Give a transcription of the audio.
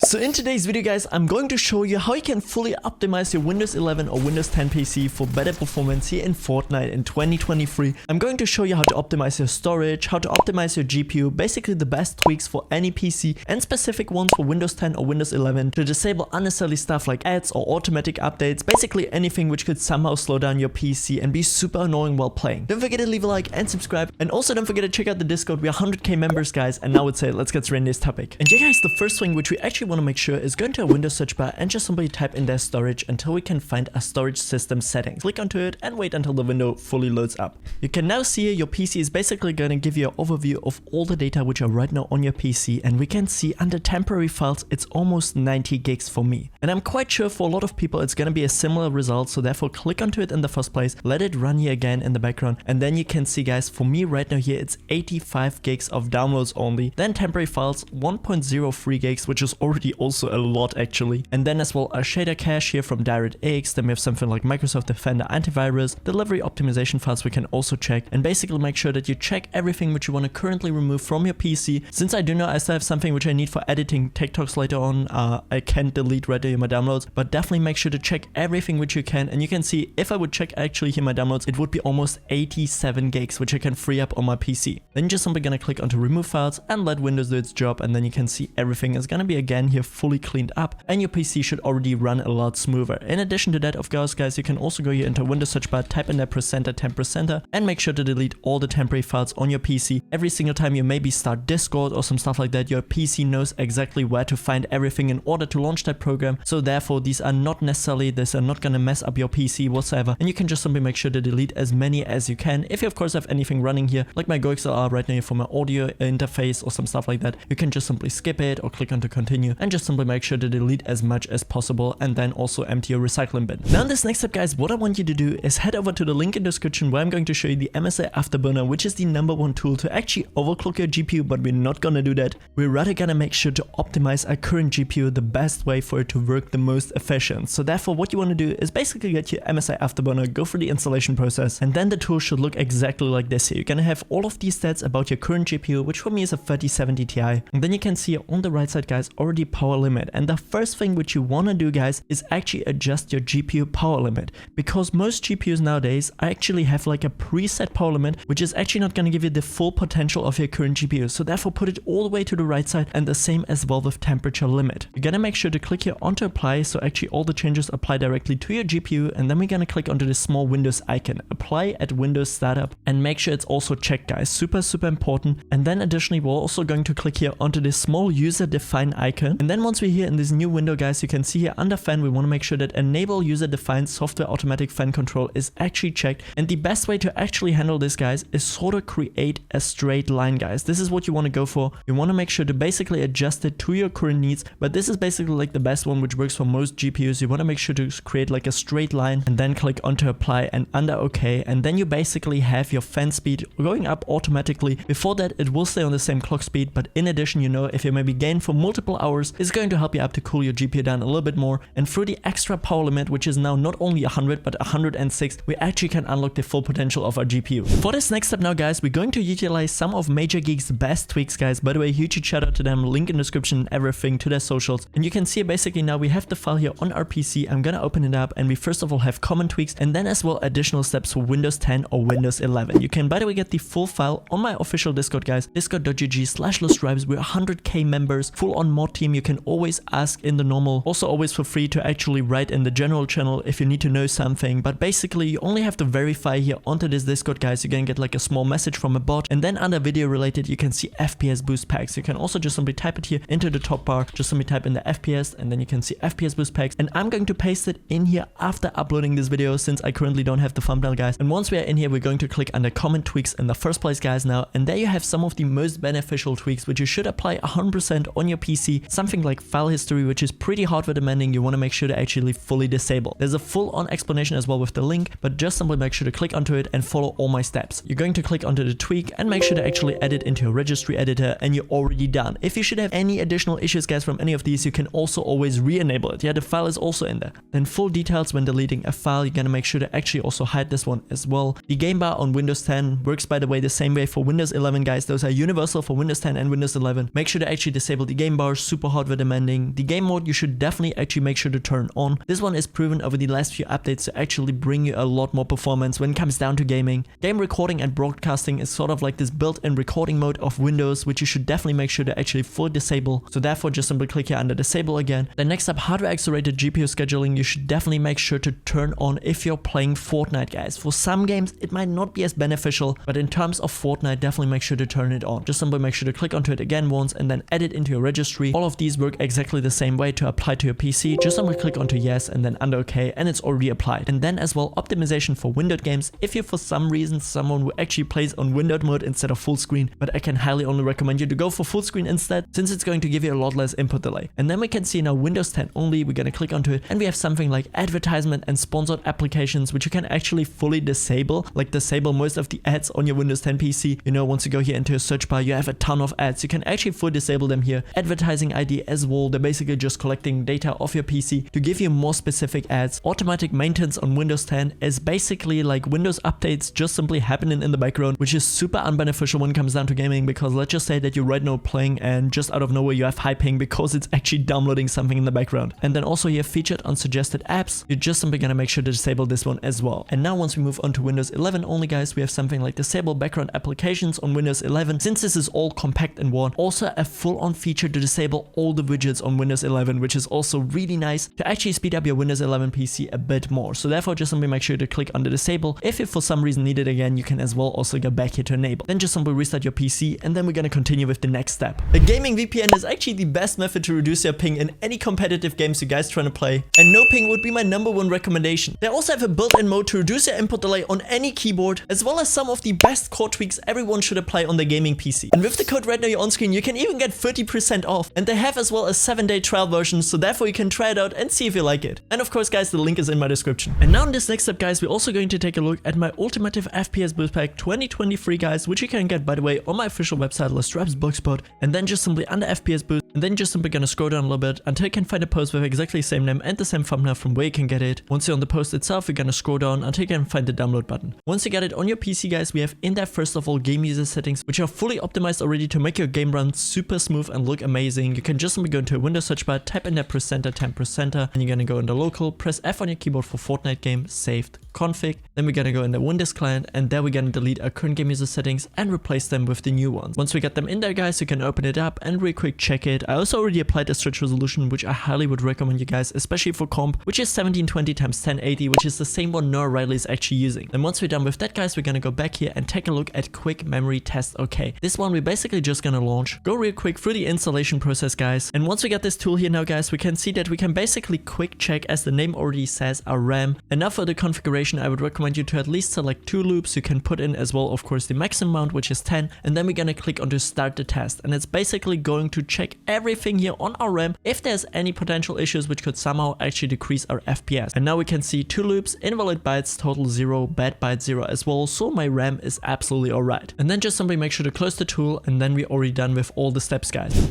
So in today's video guys, I'm going to show you how you can fully optimize your Windows 11 or Windows 10 PC for better performance here in Fortnite in 2023. I'm going to show you how to optimize your storage, how to optimize your GPU, basically the best tweaks for any PC and specific ones for Windows 10 or Windows 11 to disable unnecessary stuff like ads or automatic updates, basically anything which could somehow slow down your PC and be super annoying while playing. Don't forget to leave a like and subscribe, and also don't forget to check out the Discord. We are 100k members guys, and now let's get straight into this topic. And yeah guys, the first thing which we actually want to make sure is go into a Windows search bar and just simply type in their storage until we can find a storage system settings. Click onto it and wait until the window fully loads up. You can now see your PC is basically going to give you an overview of all the data which are right now on your PC, and we can see under temporary files it's almost 90 gigs for me. And I'm quite sure for a lot of people it's going to be a similar result, so therefore click onto it in the first place, let it run here again in the background, and then you can see guys, for me right now here it's 85 gigs of downloads only, then temporary files 1.03 gigs, which is already also a lot actually, and then as well a shader cache here from DirectX. Then we have something like Microsoft Defender antivirus, delivery optimization files we can also check, and basically make sure that you check everything which you want to currently remove from your PC. Since I do know I still have something which I need for editing TikToks later on, I can't delete right here my downloads, but definitely make sure to check everything which you can. And you can see if I would check actually here my downloads, it would be almost 87 gigs which I can free up on my PC. Then you're just simply gonna click onto remove files and let Windows do its job, and then you can see everything is gonna be again here fully cleaned up, and your PC should already run a lot smoother. In addition to that, of course guys, you can also go here into Windows search bar, type in their presenter temp%, and make sure to delete all the temporary files on your PC. Every single time you maybe start Discord or some stuff like that, your PC knows exactly where to find everything in order to launch that program, so therefore these are not gonna mess up your PC whatsoever, and you can just simply make sure to delete as many as you can. If you of course have anything running here like my GoXLR right now here for my audio interface or some stuff like that, you can just simply skip it or click onto continue and just simply make sure to delete as much as possible, and then also empty your recycling bin. Now in this next step guys, what I want you to do is head over to the link in the description where I'm going to show you the MSI Afterburner, which is the #1 tool to actually overclock your GPU, but we're not gonna do that. We're rather gonna make sure to optimize our current GPU the best way for it to work the most efficient. So therefore what you want to do is basically get your MSI Afterburner, go through the installation process, and then the tool should look exactly like this here. You're gonna have all of these stats about your current GPU, which for me is a 3070 Ti, and then you can see on the right side guys already power limit. And the first thing which you want to do guys is actually adjust your GPU power limit, because most GPUs nowadays actually have like a preset power limit which is actually not going to give you the full potential of your current GPU. So therefore put it all the way to the right side, and the same as well with temperature limit. You're gonna make sure to click here onto apply, so actually all the changes apply directly to your GPU, and then we're gonna click onto this small Windows icon, apply at Windows startup, and make sure it's also checked guys, super important. And then additionally we're also going to click here onto this small user define icon, and then once we're here in this new window guys, you can see here under fan we want to make sure that enable user defined software automatic fan control is actually checked. And the best way to actually handle this guys is sort of create a straight line guys. This is what you want to go for. You want to make sure to basically adjust it to your current needs, but this is basically like the best one which works for most GPUs. You want to make sure to create like a straight line, and then click onto apply and under OK, and then you basically have your fan speed going up automatically. Before that it will stay on the same clock speed, but in addition, you know, if you maybe gain for multiple hours, it's going to help you up to cool your GPU down a little bit more. And through the extra power limit, which is now not only 100 but 106, we actually can unlock the full potential of our GPU. For this next step now guys, we're going to utilize some of Major Geek's best tweaks guys. By the way, huge shout out to them, link in the description, everything to their socials. And you can see basically now we have the file here on our PC. I'm gonna open it up, and we first of all have common tweaks, and then as well additional steps for Windows 10 or Windows 11. You can by the way get the full file on my official Discord guys, discord.gg/leStripeZ. We're 100k members, full on mod team. You can always ask in the normal, also always for free to actually write in the general channel if you need to know something. But basically you only have to verify here onto this Discord guys. You're gonna get like a small message from a bot, and then under video related you can see FPS boost packs. You can also just simply type it here into the top bar, just simply type in the FPS, and then you can see FPS boost packs, and I'm going to paste it in here after uploading this video since I currently don't have the thumbnail guys. And once we are in here, we're going to click under common tweaks in the first place guys now, and there you have some of the most beneficial tweaks which you should apply 100% on your PC. Something like file history, which is pretty hardware demanding, you want to make sure to actually fully disable. There's a full on explanation as well with the link, but just simply make sure to click onto it and follow all my steps. You're going to click onto the tweak and make sure to actually edit into your registry editor, and you're already done. If you should have any additional issues guys from any of these, you can also always re-enable it. Yeah, the file is also in there. Then full details when deleting a file, you're gonna make sure to actually also hide this one as well. The game bar on Windows 10 works by the way the same way for Windows 11 guys. Those are universal for Windows 10 and Windows 11. Make sure to actually disable the game bar, super hard hardware demanding. The game mode you should definitely actually make sure to turn on. This one is proven over the last few updates to actually bring you a lot more performance when it comes down to gaming. Game recording and broadcasting is sort of like this built-in recording mode of Windows, which you should definitely make sure to actually fully disable. So therefore just simply click here under disable again. Then next up, hardware accelerated GPU scheduling you should definitely make sure to turn on if you're playing Fortnite, guys. For some games it might not be as beneficial, but in terms of Fortnite definitely make sure to turn it on. Just simply make sure to click onto it again once and then add it into your registry. All of these work exactly the same way to apply to your PC. Just simply click onto yes and then under OK, and it's already applied. And then as well, optimization for windowed games. If you're for some reason someone who actually plays on windowed mode instead of full screen, but I can highly only recommend you to go for full screen instead, since it's going to give you a lot less input delay. And then we can see now Windows 10 only. We're gonna click onto it and we have something like advertisement and sponsored applications, which you can actually fully disable, like disable most of the ads on your Windows 10 PC. You know, once you go here into a search bar, you have a ton of ads. You can actually fully disable them here. Advertising ID as well, they're basically just collecting data off your PC to give you more specific ads. Automatic maintenance on Windows 10 is basically like Windows updates just simply happening in the background, which is super unbeneficial when it comes down to gaming, because let's just say that you're right now playing and just out of nowhere you have high ping because it's actually downloading something in the background. And then also here, featured unsuggested apps, you're just simply gonna make sure to disable this one as well. And now once we move on to Windows 11 only, guys, we have something like disable background applications on Windows 11. Since this is all compact in one, also a full-on feature to disable all the widgets on Windows 11, which is also really nice to actually speed up your Windows 11 PC a bit more. So therefore just simply make sure to click on the disable. If you for some reason need it again, you can as well also go back here to enable. Then just simply restart your PC, and then we're gonna continue with the next step. A gaming VPN is actually the best method to reduce your ping in any competitive games you guys trying to play, and no ping would be my #1 recommendation. They also have a built-in mode to reduce your input delay on any keyboard, as well as some of the best core tweaks everyone should apply on their gaming PC. And with the code right now you're on screen, you can even get 30% off, and they have as well a 7-day trial version, so therefore you can try it out and see if you like it. And of course guys, the link is in my description. And now in this next step, guys, we're also going to take a look at my Ultimate FPS Boost Pack 2023, guys, which you can get, by the way, on my official website leStripeZ Blogspot, and then just simply under FPS Boost, and then just simply gonna scroll down a little bit until you can find a post with exactly the same name and the same thumbnail from where you can get it. Once you're on the post itself, you're gonna scroll down until you can find the download button. Once you get it on your PC, guys, we have in there first of all game user settings, which are fully optimized already to make your game run super smooth and look amazing. You can just simply go into a Windows search bar, type in there %, 10%, and you're gonna go into local, press F on your keyboard for Fortnite game, saved, config. Then we're gonna go in the Windows client, and there we're gonna delete our current game user settings and replace them with the new ones. Once we get them in there, guys, you can open it up and real quick check it. I also already applied a stretch resolution, which I highly would recommend you guys, especially for comp, which is 1720 x 1080, which is the same one Noah Riley is actually using. And once we're done with that, guys, we're gonna go back here and take a look at quick memory test. Okay, this one we're basically just gonna launch, go real quick through the installation process, guys. And once we get this tool here now, guys, we can see that we can basically quick check, as the name already says, our RAM. And now for the configuration, I would recommend you to at least select 2 loops. You can put in as well, of course, the maximum amount, which is 10, and then we're gonna click on to start the test, and it's basically going to check everything here on our RAM if there's any potential issues which could somehow actually decrease our FPS. And now we can see 2 loops, invalid bytes, total 0, bad byte 0 as well, so my RAM is absolutely alright. And then just simply make sure to close the tool, and then we're already done with all the steps, guys.